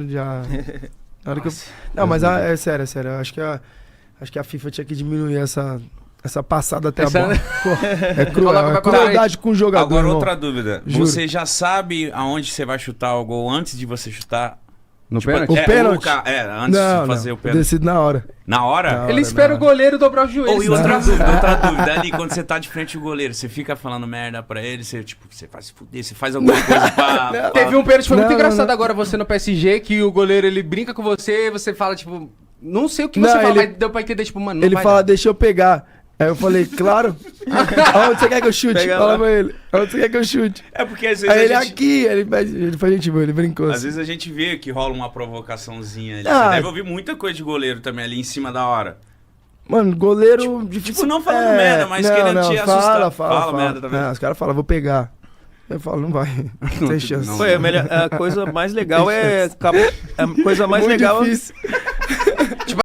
Já. Na hora que eu... Não, mas é sério, é sério. Eu acho que a FIFA tinha que diminuir essa passada até Essa- a bola. Pô, é cruel, Coloca é pra crueldade com o jogador. Agora, irmão. outra dúvida. Juro. Você já sabe aonde você vai chutar o gol antes de você chutar? No Tipo, pênalti? O pênalti? antes de fazer o Eu pênalti. decido na hora. Na hora? Na Ele hora, espera na o goleiro dobrar o joelho. Ou e outra dúvida. Ali, quando você tá de frente ao goleiro, você fica falando merda pra ele, você, tipo, você faz se fuder, você faz alguma coisa pra... Teve um pênalti, foi muito Não, engraçado não. agora, você no PSG, que o goleiro, ele brinca com você, você fala, tipo... Não sei o que Não, você fala, ele- mas deu pra entender, tipo, mano, não Ele vai fala, dar. deixa eu pegar. Aí eu falei, claro. Aonde você quer que eu chute? Pega Fala lá. pra ele. Aonde você quer que eu chute? É porque às vezes Aí ele a gente... aqui, ele faz gente boa, ele brincou. Às assim. vezes a gente vê que rola uma provocaçãozinha ali. Ah. Você deve ouvir muita coisa de goleiro também ali em cima da hora. Mano, goleiro difícil. Tipo, não falando merda, mas querendo te assustar. Fala merda também. Os caras falam, vou pegar. Eu falo, não vai. Não tem chance. não. Foi, a coisa mais legal é. A coisa mais Muito legal difícil.